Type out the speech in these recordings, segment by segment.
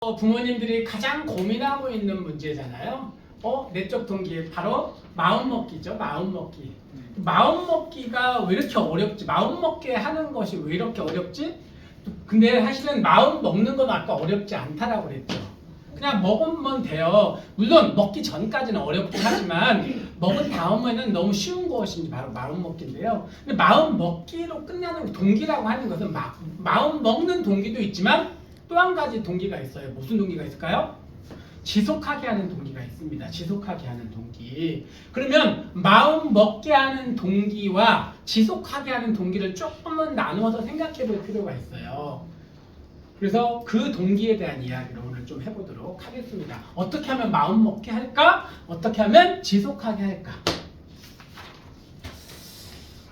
부모님들이 가장 고민하고 있는 문제잖아요. 내적 동기 바로 마음먹기죠. 마음먹기. 마음먹기가 왜 이렇게 어렵지? 마음먹게 하는 것이 왜 이렇게 어렵지? 근데 사실은 마음 먹는 건 아까 어렵지 않다라고 그랬죠. 그냥 먹으면 돼요. 물론 먹기 전까지는 어렵긴 하지만 먹은 다음에는 너무 쉬운 것이 바로 마음 먹기인데요. 근데 마음 먹기로 끝나는 동기라고 하는 것은 마음 먹는 동기도 있지만 또 한 가지 동기가 있어요. 무슨 동기가 있을까요? 지속하게 하는 동기가 있습니다. 지속하게 하는 동기. 그러면 마음 먹게 하는 동기와 지속하게 하는 동기를 조금은 나누어서 생각해 볼 필요가 있어요. 그래서 그 동기에 대한 이야기를 오늘 좀 해보도록 하겠습니다. 어떻게 하면 마음 먹게 할까? 어떻게 하면 지속하게 할까?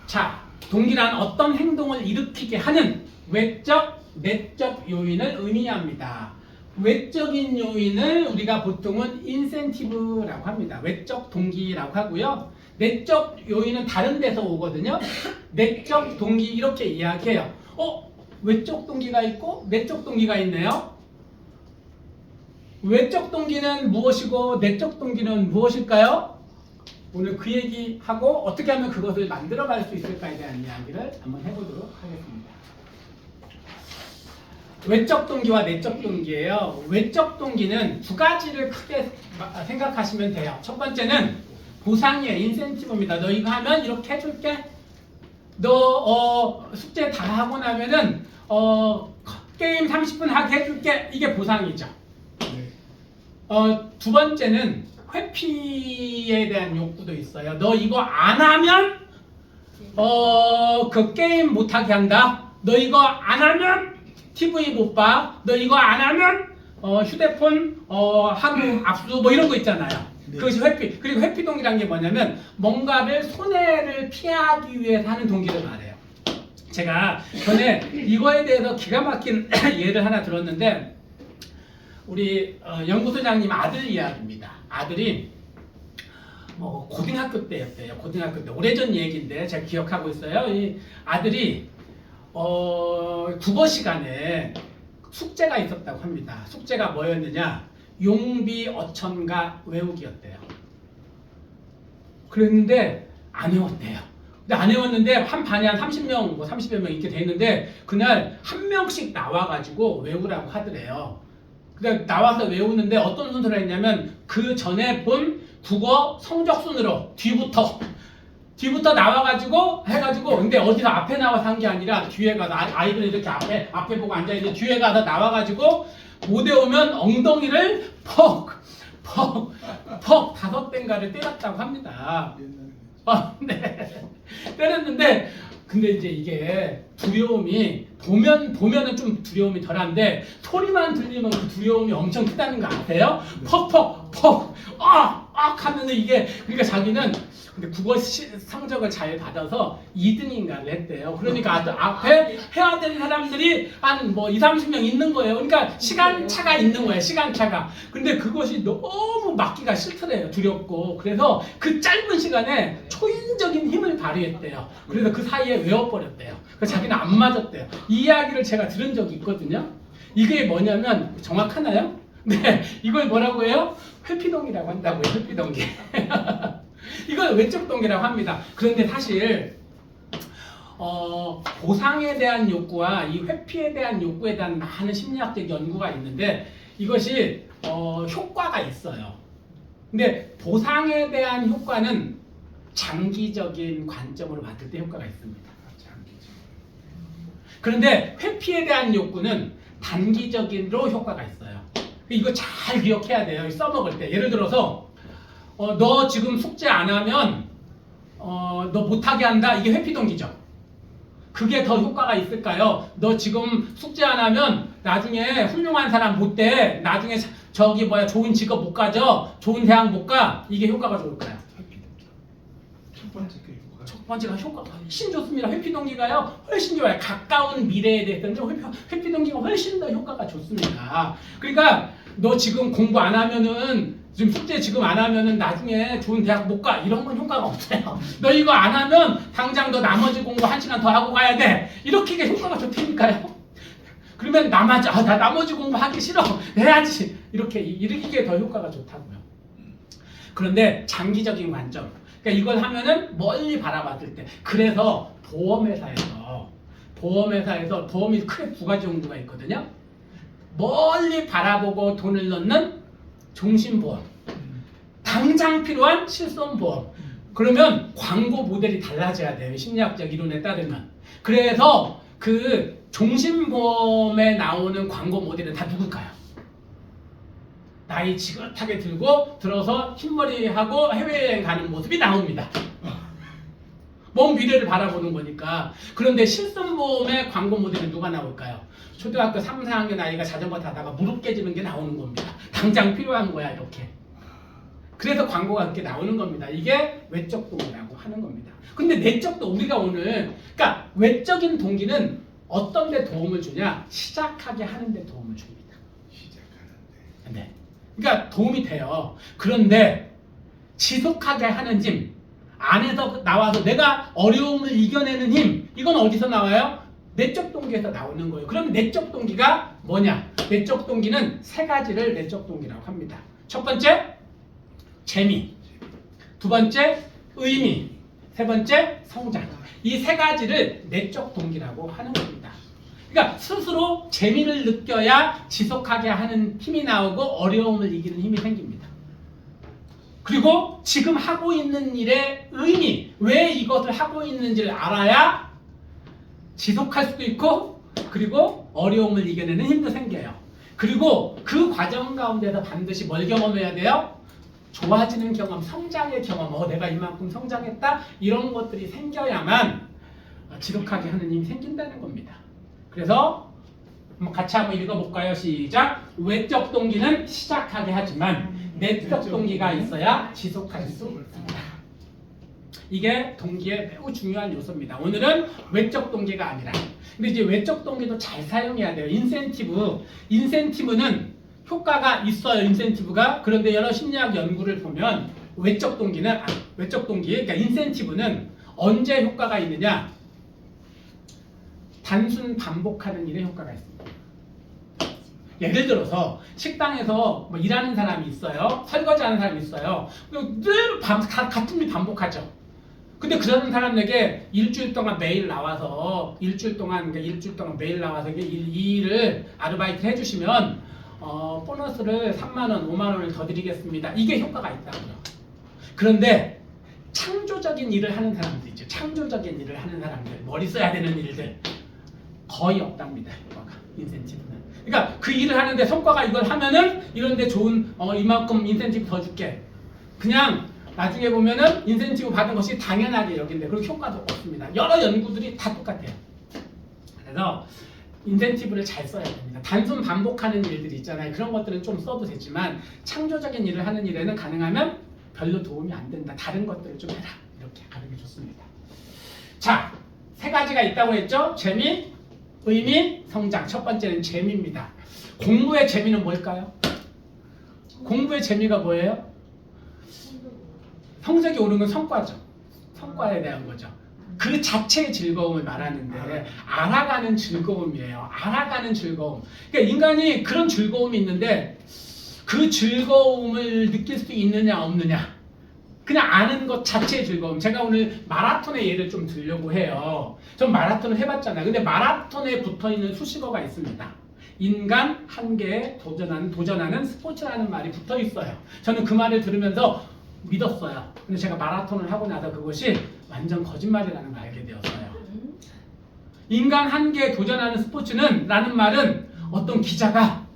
자, 동기란 어떤 행동을 일으키게 하는 외적, 내적 요인을 의미합니다. 외적인 요인을 우리가 보통은 인센티브라고 합니다. 외적 동기라고 하고요. 내적 요인은 다른 데서 오거든요. 내적 동기 이렇게 이야기해요. 외적 동기가 있고 내적 동기가 있네요. 외적 동기는 무엇이고 내적 동기는 무엇일까요? 오늘 그 얘기하고 어떻게 하면 그것을 만들어갈 수 있을까에 대한 이야기를 한번 해보도록 하겠습니다. 외적 동기와 내적 동기예요. 외적 동기는 두 가지를 크게 생각하시면 돼요. 첫 번째는 보상이에요. 인센티브입니다. 너 이거 하면 이렇게 해줄게. 너 숙제 다 하고 나면은 게임 30분 하게 해줄게. 이게 보상이죠. 두 번째는 회피에 대한 욕구도 있어요. 너 이거 안 하면 그 게임 못 하게 한다. 너 이거 안 하면 TV 못 봐. 너 이거 안 하면 휴대폰 하루 압수 뭐 이런 거 있잖아요. 네. 그것이 회피. 그리고 회피 동기라는 게 뭐냐면 뭔가를 손해를 피하기 위해서 하는 동기를 말해요. 제가 전에 이거에 대해서 기가 막힌 예를 하나 들었는데 우리 연구소장님 아들 이야기입니다. 아들이 고등학교 때였대요. 고등학교 때 오래전 얘기인데 제가 기억하고 있어요. 이 아들이 국어 시간에 숙제가 있었다고 합니다. 숙제가 뭐였느냐? 용비 어천가 외우기였대요. 그랬는데 안 외웠대요. 근데 안 외웠는데 한 반에 한 30명, 뭐 30여 명 이렇게 돼 있는데 그날 한 명씩 나와가지고 외우라고 하더래요. 그러니까 나와서 외우는데 어떤 순서로 했냐면 그 전에 본 국어 성적 순으로 뒤부터 나와가지고 해가지고 근데 어디서 앞에 나와서 한 게 아니라 뒤에 가서 아이들은 이렇게 앞에 보고 앉아있는데 뒤에 가서 나와가지고 못 외우면 엉덩이를 퍽 5대인가를 때렸다고 합니다. 네. 때렸는데 근데 이제 이게 두려움이 보면은 좀 두려움이 덜한데 소리만 들리면 그 두려움이 엄청 크다는 거 아세요? 퍽 하면은 이게 그러니까 자기는 근데 국어 성적을 잘 받아서 2등인가를 했대요. 그러니까 앞에 해야 되는 사람들이 한 뭐 20-30명 있는 거예요. 그러니까 시간차가 있는 거예요. 시간차가. 근데 그것이 너무 맡기가 싫더래요. 두렵고. 그래서 그 짧은 시간에 초인적인 힘을 발휘했대요. 그래서 그 사이에 외워버렸대요. 그래서 자기는 안 맞았대요. 이 이야기를 제가 들은 적이 있거든요. 이게 뭐냐면 정확하나요? 네, 이걸 뭐라고 해요? 회피동기라고 한다고요. 회피동기. 이걸 외적 동기라고 합니다. 그런데 사실 보상에 대한 욕구와 이 회피에 대한 욕구에 대한 많은 심리학적 연구가 있는데 이것이 효과가 있어요. 근데 보상에 대한 효과는 장기적인 관점으로 봤을 때 효과가 있습니다. 그런데 회피에 대한 욕구는 단기적인로 효과가 있어요. 이거 잘 기억해야 돼요. 써먹을 때. 예를 들어서 너 지금 숙제 안 하면 너 못하게 한다. 이게 회피 동기죠. 그게 더 효과가 있을까요? 너 지금 숙제 안 하면 나중에 훌륭한 사람 못 돼. 나중에 좋은 직업 못 가져. 좋은 대학 못 가. 이게 효과가 좋을까요? 첫 번째가 효과가 훨씬 좋습니다. 회피 동기가요 훨씬 좋아요. 가까운 미래에 대해서는 회피 동기가 훨씬 더 효과가 좋습니다. 그러니까 너 지금 공부 안 하면은 지금 숙제 지금 안 하면은 나중에 좋은 대학 못 가. 이런 건 효과가 없어요. 너 이거 안 하면 당장 너 나머지 공부 1시간 더 하고 가야 돼. 이렇게 효과가 좋다니까요. 그러면 나머지 나 나머지 공부하기 싫어 해야지 이게 더 효과가 좋다고요. 그런데 장기적인 관점, 그러니까 이걸 하면은 멀리 바라봤을 때, 그래서 보험회사에서 보험이 크게 두 가지 종류가 있거든요. 멀리 바라보고 돈을 넣는 종신보험, 당장 필요한 실손보험. 그러면 광고 모델이 달라져야 돼요. 심리학적 이론에 따르면. 그래서 그 종신보험에 나오는 광고 모델은 다 누굴까요? 나이 지긋하게 들어서 흰머리하고 해외여행 가는 모습이 나옵니다. 먼 미래를 바라보는 거니까. 그런데 실손보험의 광고 모델은 누가 나올까요? 초등학교 3, 4학년 아이가 자전거 타다가 무릎 깨지는 게 나오는 겁니다. 당장 필요한 거야 이렇게. 그래서 광고가 그렇게 나오는 겁니다. 이게 외적 동기라고 하는 겁니다. 근데 내적 동 우리가 오늘, 그러니까 외적인 동기는 어떤 데 도움을 주냐? 시작하게 하는 데 도움을 줍니다. 시작하는데. 네. 그러니까 도움이 돼요. 그런데 지속하게 하는 힘, 안에서 나와서 내가 어려움을 이겨내는 힘, 이건 어디서 나와요? 내적 동기에서 나오는 거예요. 그럼 내적 동기가 뭐냐? 내적 동기는 세 가지를 내적 동기라고 합니다. 첫 번째, 재미. 두 번째, 의미. 세 번째, 성장. 이 세 가지를 내적 동기라고 하는 겁니다. 그러니까 스스로 재미를 느껴야 지속하게 하는 힘이 나오고 어려움을 이기는 힘이 생깁니다. 그리고 지금 하고 있는 일의 의미, 왜 이것을 하고 있는지를 알아야 지속할 수도 있고, 그리고 어려움을 이겨내는 힘도 생겨요. 그리고 그 과정 가운데서 반드시 뭘 경험해야 돼요? 좋아지는 경험, 성장의 경험, 내가 이만큼 성장했다, 이런 것들이 생겨야만 지속하게 하는 힘이 생긴다는 겁니다. 그래서 같이 한번 읽어볼까요? 시작! 외적 동기는 시작하게 하지만 내적 동기가 있어야 지속할 수 있습니다. 이게 동기의 매우 중요한 요소입니다. 오늘은 외적 동기가 아니라, 근데 이제 외적 동기도 잘 사용해야 돼요. 인센티브는 효과가 있어요. 인센티브가. 그런데 여러 심리학 연구를 보면 외적 동기, 그러니까 인센티브는 언제 효과가 있느냐? 단순 반복하는 일에 효과가 있습니다. 예를 들어서 식당에서 일하는 사람이 있어요. 설거지하는 사람이 있어요. 늘 같은 일 반복하죠. 근데 그러는 사람에게 일주일 동안 매일 나와서 일주일 동안 매일 나와서 이 일을 아르바이트 해주시면 보너스를 3만 원, 5만 원을 더 드리겠습니다. 이게 효과가 있다고요. 그런데 창조적인 일을 하는 사람들 있죠. 창조적인 일을 하는 사람들, 머리 써야 되는 일들 거의 없답니다. 효과가, 인센티브는. 그러니까 그 일을 하는데 성과가 이걸 하면은 이런데 좋은 이만큼 인센티브 더 줄게. 그냥 나중에 보면은 인센티브 받은 것이 당연하게 여긴데 그렇게 효과도 없습니다. 여러 연구들이 다 똑같아요. 그래서 인센티브를 잘 써야 됩니다. 단순 반복하는 일들이 있잖아요. 그런 것들은 좀 써도 되지만 창조적인 일을 하는 일에는 가능하면 별로 도움이 안 된다. 다른 것들을 좀 해라. 이렇게 가는 게 좋습니다. 자, 세 가지가 있다고 했죠? 재미, 의미, 성장. 첫 번째는 재미입니다. 공부의 재미는 뭘까요? 공부의 재미가 뭐예요? 성적이 오른 건 성과죠. 성과에 대한 거죠. 그 자체의 즐거움을 말하는데 알아가는 즐거움이에요. 알아가는 즐거움. 그러니까 인간이 그런 즐거움이 있는데 그 즐거움을 느낄 수 있느냐 없느냐. 그냥 아는 것 자체의 즐거움. 제가 오늘 마라톤의 예를 좀 들려고 해요. 전 마라톤을 해봤잖아요. 근데 마라톤에 붙어있는 수식어가 있습니다. 인간 한계에 도전하는 스포츠라는 말이 붙어있어요. 저는 그 말을 들으면서 믿었어요. 근데 제가 마라톤을 하고 나서 그것이 완전 거짓말이라는 걸 알게 되었어요. 인간 한계에 도전하는 스포츠는 라는 말은 어떤 기자가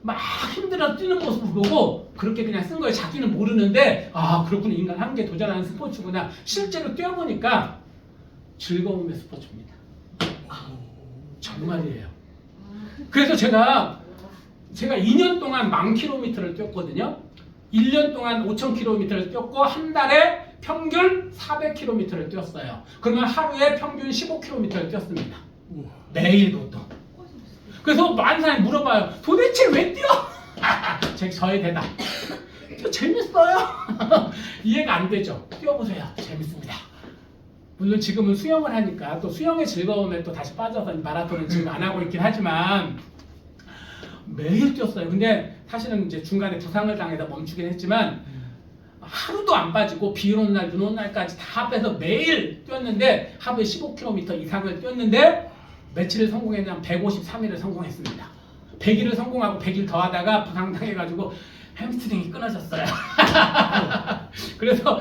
막 힘들어 뛰는 모습을 보고 그렇게 그냥 쓴 거예요. 자기는 모르는데 그렇구나, 인간 한계에 도전하는 스포츠구나. 실제로 뛰어보니까 즐거움의 스포츠입니다. 정말이에요. 그래서 제가 2년 동안 10,000km를 뛰었거든요. 1년 동안 5,000km를 뛰었고 한 달에 평균 400km를 뛰었어요. 그러면 하루에 평균 15km를 뛰었습니다. 매일 그것도. 그래서 많은 사람이 물어봐요. 도대체 왜 뛰어? 저의 대답. 재밌어요. 이해가 안 되죠? 뛰어보세요. 재밌습니다. 물론 지금은 수영을 하니까 또 수영의 즐거움에 또 다시 빠져서 마라톤은 지금 안 하고 있긴 하지만 매일 뛰었어요. 근데 사실은 이제 중간에 부상을 당해서 멈추긴 했지만 하루도 안 빠지고 비 오는 날, 눈 오는 날까지 다 빼서 매일 뛰었는데 하루에 15km 이상을 뛰었는데 며칠을 성공했냐면 153일을 성공했습니다. 100일을 성공하고 100일 더 하다가 부상당해가지고 햄스트링이 끊어졌어요. 그래서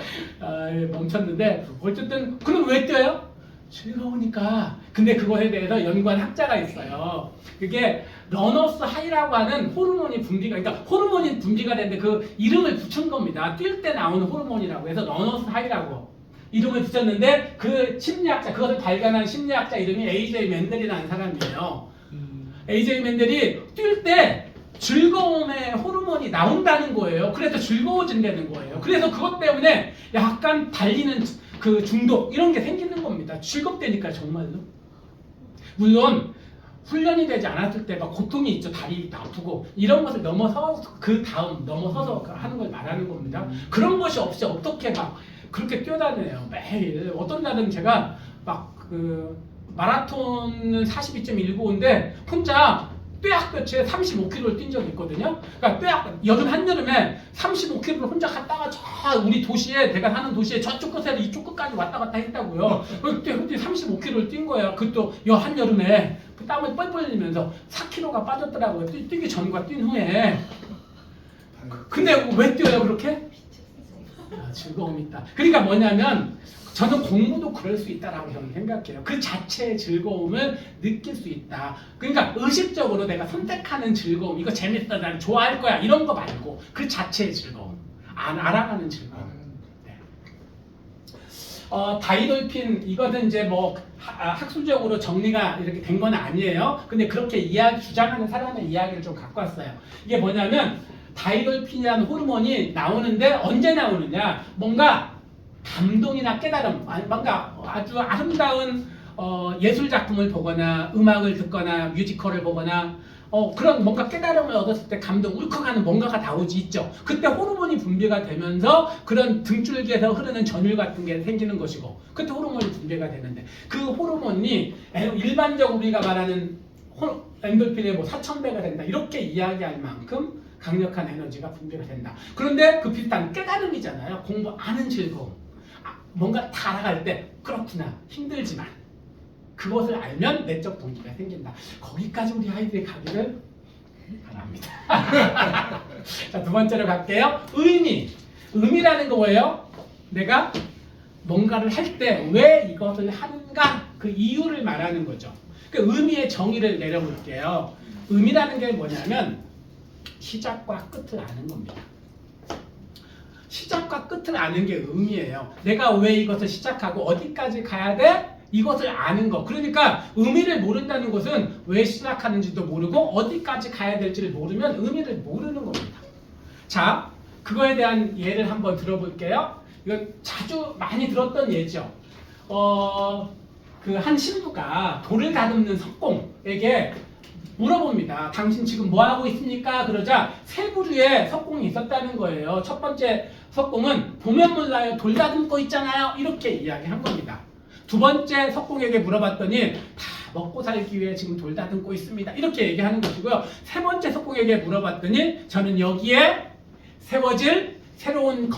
멈췄는데 어쨌든 그럼 왜 뛰어요? 즐거우니까. 근데 그거에 대해서 연구한 학자가 있어요. 그게 러너스 하이라고 하는 호르몬이 분비가, 그러니까 호르몬이 분비가 되는데 그 이름을 붙인 겁니다. 뛸 때 나오는 호르몬이라고 해서 러너스 하이라고 이름을 붙였는데 그 심리학자, 그것을 발견한 심리학자 이름이 A.J. 맨델이라는 사람이에요. A.J. 맨델이 뛸 때 즐거움의 호르몬이 나온다는 거예요. 그래서 즐거워진다는 거예요. 그래서 그것 때문에 약간 달리는 그 중독 이런 게 생기는 겁니다. 즐겁다니까 정말로. 물론 훈련이 되지 않았을 때 막 고통이 있죠. 다리 아프고 이런 것을 넘어서 그 다음 넘어서서 하는 걸 말하는 겁니다. 그런 것이 없이 어떻게 막 그렇게 뛰어다니네요. 매일. 어떤 날은 제가 막 그 마라톤은 42.195인데 혼자 뼈약볕에 35km를 뛴 적이 있거든요. 그러니까 한여름에 35km를 혼자 갔다가 저 우리 도시에, 내가 사는 도시에 저쪽 끝에서 이쪽 끝까지 왔다 갔다 했다고요. 그때 35km를 뛴 거예요. 그것도 한여름에 땀을 뻘뻘 흘리면서 4kg가 빠졌더라고요. 뛰기 전과 뛴 후에. 근데 왜 뛰어요 그렇게? 즐거움이 있다. 그러니까 뭐냐면 저는 공부도 그럴 수 있다라고 저는 생각해요. 그 자체의 즐거움을 느낄 수 있다. 그러니까 의식적으로 내가 선택하는 즐거움, 이거 재밌다, 난 좋아할 거야 이런 거 말고 그 자체의 즐거움, 알아가는 즐거움. 네. 다이돌핀 이거는 이제 뭐 학술적으로 정리가 이렇게 된 건 아니에요. 근데 그렇게 주장하는 사람의 이야기를 좀 갖고 왔어요. 이게 뭐냐면 다이돌핀이라는 호르몬이 나오는데 언제 나오느냐? 뭔가 감동이나 깨달음, 뭔가 아주 아름다운 예술 작품을 보거나 음악을 듣거나 뮤지컬을 보거나 그런 뭔가 깨달음을 얻었을 때 감동, 울컥하는 뭔가가 나오지 있죠. 그때 호르몬이 분비가 되면서 그런 등줄기에서 흐르는 전율 같은 게 생기는 것이고 그때 호르몬이 분비가 되는데 그 호르몬이 일반적으로 우리가 말하는 엔돌핀의 뭐 4000배가 된다 이렇게 이야기할 만큼 강력한 에너지가 분비가 된다. 그런데 그 비슷한 깨달음이잖아요. 공부하는 즐거움. 뭔가 다 알아갈 때 그렇구나 힘들지만 그것을 알면 내적 동기가 생긴다. 거기까지 우리 아이들이 가기를 바랍니다. 자, 두 번째로 갈게요. 의미라는 거 뭐예요? 내가 뭔가를 할 때 왜 이것을 하는가 그 이유를 말하는 거죠. 그 의미의 정의를 내려볼게요. 의미라는 게 뭐냐면 시작과 끝을 아는 겁니다. 시작과 끝을 아는 게 의미예요. 내가 왜 이것을 시작하고 어디까지 가야 돼? 이것을 아는 거. 그러니까 의미를 모른다는 것은 왜 시작하는지도 모르고 어디까지 가야 될지를 모르면 의미를 모르는 겁니다. 자, 그거에 대한 예를 한번 들어볼게요. 이건 자주 많이 들었던 예죠. 그 한 신부가 돌을 다듬는 석공에게 물어봅니다. 당신 지금 뭐 하고 있습니까? 그러자 세 부류의 석공이 있었다는 거예요. 첫 번째 석공은 보면 몰라요. 돌 다듬고 있잖아요. 이렇게 이야기한 겁니다. 두 번째 석공에게 물어봤더니 다 먹고 살기 위해 지금 돌 다듬고 있습니다. 이렇게 얘기하는 것이고요. 세 번째 석공에게 물어봤더니 저는 여기에 세워질 새로운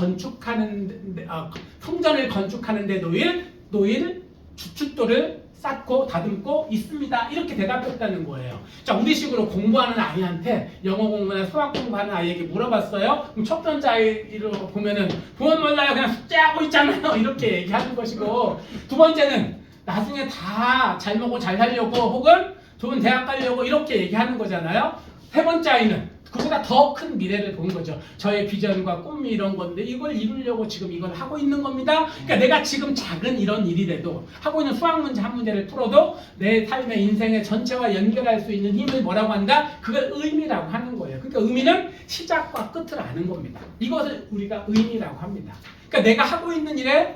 성전을 건축하는 데 놓일 주춧돌을 쌓고 다듬고 있습니다. 이렇게 대답했다는 거예요. 자, 우리식으로 공부하는 아이한테 영어 공부나 수학 공부하는 아이에게 물어봤어요. 그럼 첫 번째 아이로 보면은 보면 몰라요. 그냥 숙제하고 있잖아요. 이렇게 얘기하는 것이고 두 번째는 나중에 다 잘 먹고 잘 살려고 혹은 좋은 대학 가려고 이렇게 얘기하는 거잖아요. 세 번째 아이는 그보다 더 큰 미래를 본 거죠. 저의 비전과 꿈이 이런 건데 이걸 이루려고 지금 이걸 하고 있는 겁니다. 그러니까 내가 지금 작은 이런 일이라도 하고 있는 수학 문제 한 문제를 풀어도 내 삶의 인생의 전체와 연결할 수 있는 힘을 뭐라고 한다? 그걸 의미라고 하는 거예요. 그러니까 의미는 시작과 끝을 아는 겁니다. 이것을 우리가 의미라고 합니다. 그러니까 내가 하고 있는 일의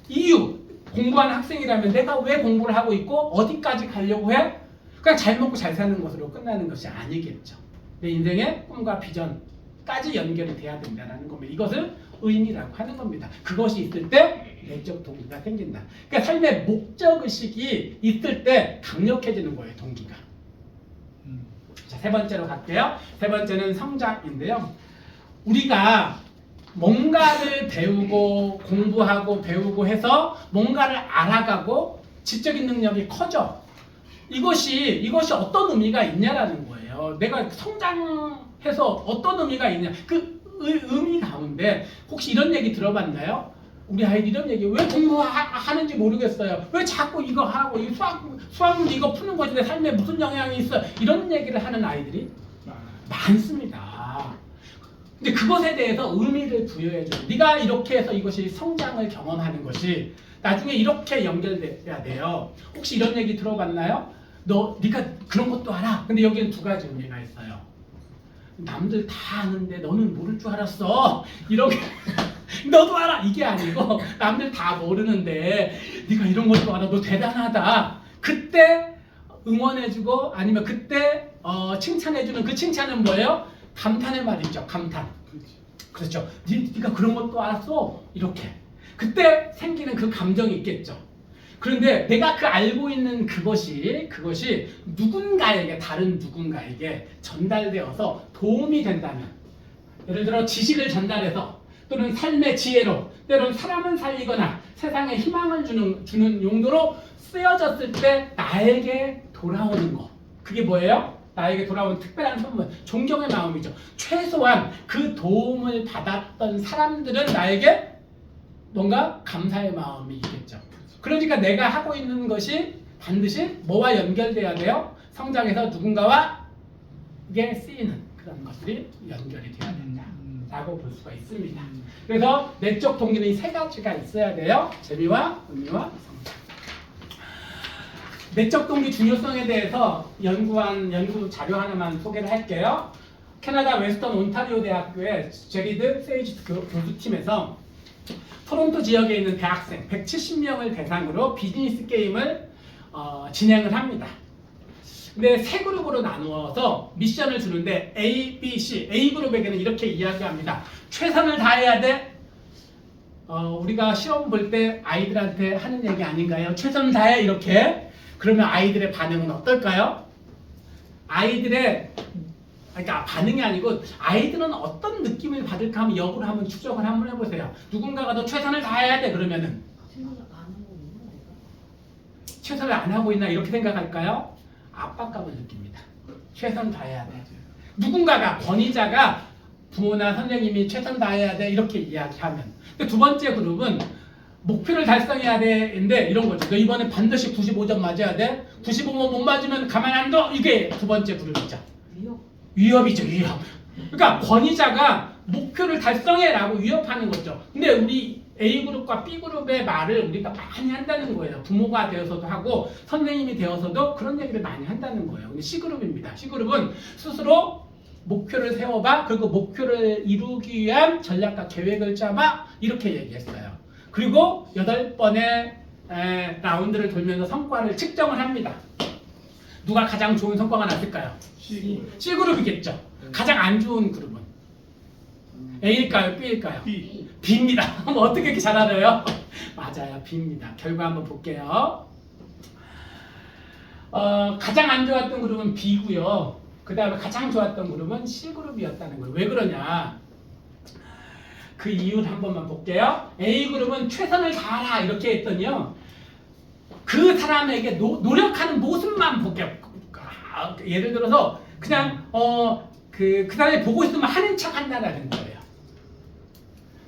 이유, 공부하는 학생이라면 내가 왜 공부를 하고 있고 어디까지 가려고 해? 그냥 잘 먹고 잘 사는 것으로 끝나는 것이 아니겠죠. 내 인생의 꿈과 비전까지 연결이 돼야 된다는 겁니다. 이것을 의미라고 하는 겁니다. 그것이 있을 때 내적 동기가 생긴다. 그러니까 삶의 목적의식이 있을 때 강력해지는 거예요, 동기가. 자, 세 번째로 갈게요. 세 번째는 성장인데요. 우리가 뭔가를 배우고 공부하고 배우고 해서 뭔가를 알아가고 지적인 능력이 커져. 이것이 어떤 의미가 있냐라는 거예요. 내가 성장해서 어떤 의미가 있냐. 그 의미 가운데 혹시 이런 얘기 들어봤나요? 우리 아이들 이런 얘기, 왜 공부하는지 모르겠어요. 왜 자꾸 이거 하고 수학 문제 이거 푸는 것이 내 삶에 무슨 영향이 있어? 이런 얘기를 하는 아이들이 많습니다. 근데 그것에 대해서 의미를 부여해줘요. 네가 이렇게 해서 이것이 성장을 경험하는 것이 나중에 이렇게 연결돼야 돼요. 혹시 이런 얘기 들어봤나요? 네가 그런 것도 알아. 근데 여기는 두 가지 의미가 있어요. 남들 다 아는데 너는 모를 줄 알았어. 이렇게 너도 알아. 이게 아니고 남들 다 모르는데 네가 이런 것도 알아. 너 대단하다. 그때 응원해주고 아니면 그때 칭찬해주는 그 칭찬은 뭐예요? 감탄의 말이죠. 감탄. 그렇죠. 네가 그런 것도 알았어. 이렇게. 그때 생기는 그 감정이 있겠죠. 그런데 내가 그 알고 있는 그것이 누군가에게, 다른 누군가에게 전달되어서 도움이 된다면, 예를 들어 지식을 전달해서 또는 삶의 지혜로, 때로는 사람을 살리거나 세상에 희망을 주는 용도로 쓰여졌을 때 나에게 돌아오는 거. 그게 뭐예요? 나에게 돌아온 특별한 선물, 존경의 마음이죠. 최소한 그 도움을 받았던 사람들은 나에게 뭔가 감사의 마음이 있겠죠. 그러니까 내가 하고 있는 것이 반드시 뭐와 연결돼야 돼요? 성장해서 누군가와 이게 쓰이는 그런 것들이 연결이 돼야 된다라고 볼 수가 있습니다. 그래서 내적 동기는 이 세 가지가 있어야 돼요. 재미와 의미와 성장. 내적 동기 중요성에 대해서 연구 자료 하나만 소개를 할게요. 캐나다 웨스턴 온타리오 대학교의 제리드 세이지 교수팀에서 토론토 지역에 있는 대학생 170명을 대상으로 비즈니스 게임을 진행을 합니다. 근데 세 그룹으로 나누어서 미션을 주는데 A, B, C, A 그룹에게는 이렇게 이야기합니다. 최선을 다해야 돼. 우리가 시험 볼 때 아이들한테 하는 얘기 아닌가요? 최선을 다해 이렇게. 그러면 아이들의 반응은 어떨까요? 그러니까 반응이 아니고 아이들은 어떤 느낌을 받을까 하면 역으로 한번 추적을 한번 해보세요. 누군가가 더 최선을 다해야 돼 그러면은 최선을 안 하고 있나 이렇게 생각할까요? 압박감을 느낍니다. 최선 다해야 돼. 누군가가 권위자가 부모나 선생님이 최선 다해야 돼 이렇게 이야기하면. 근데 두 번째 그룹은 목표를 달성해야 되는데 이런 거죠. 너 이번에 반드시 95점 맞아야 돼. 95점 못 맞으면 가만 안 둬. 이게 두 번째 그룹이죠. 위협이죠, 위협. 그러니까 권위자가 목표를 달성해라고 위협하는 거죠. 근데 우리 A그룹과 B그룹의 말을 우리가 많이 한다는 거예요. 부모가 되어서도 하고 선생님이 되어서도 그런 얘기를 많이 한다는 거예요. 근데 C그룹입니다. C그룹은 스스로 목표를 세워봐. 그리고 목표를 이루기 위한 전략과 계획을 짜봐. 이렇게 얘기했어요. 그리고 8번의 라운드를 돌면서 성과를 측정을 합니다. 누가 가장 좋은 성과가 났을까요? C그룹이겠죠. 가장 안 좋은 그룹은 A일까요? B일까요? B입니다. 어떻게 이렇게 잘 알아요? 맞아요. B입니다. 결과 한번 볼게요. 가장 안 좋았던 그룹은 B고요. 그 다음에 가장 좋았던 그룹은 C그룹이었다는 거예요. 왜 그러냐? 그 이유를 한 번만 볼게요. A그룹은 최선을 다하라 이렇게 했더니요. 그 사람에게 노력하는 모습만 볼게요. 예를 들어서 그냥 그 사람이 보고 있으면 하는 척 한다라는 거예요.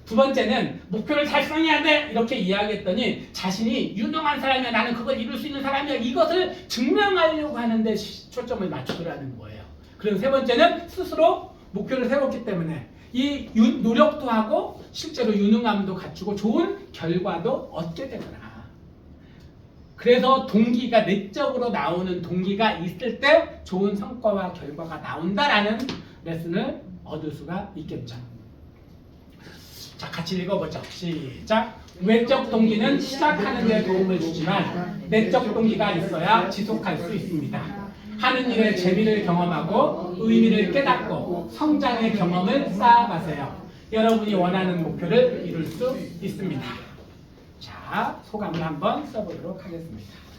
두 번째는 목표를 달성해야 돼 이렇게 이야기했더니 자신이 유능한 사람이야. 나는 그걸 이룰 수 있는 사람이야. 이것을 증명하려고 하는데 초점을 맞추더라는 거예요. 그리고 세 번째는 스스로 목표를 세웠기 때문에 이 노력도 하고 실제로 유능함도 갖추고 좋은 결과도 얻게 되더라. 그래서 동기가 내적으로 나오는 동기가 있을 때 좋은 성과와 결과가 나온다라는 레슨을 얻을 수가 있겠죠. 자, 같이 읽어보죠. 시작. 외적 동기는 시작하는 데 도움을 주지만 내적 동기가 있어야 지속할 수 있습니다. 하는 일에 재미를 경험하고 의미를 깨닫고 성장의 경험을 쌓아가세요. 여러분이 원하는 목표를 이룰 수 있습니다. 자, 자, 소감을 한번 써보도록 하겠습니다.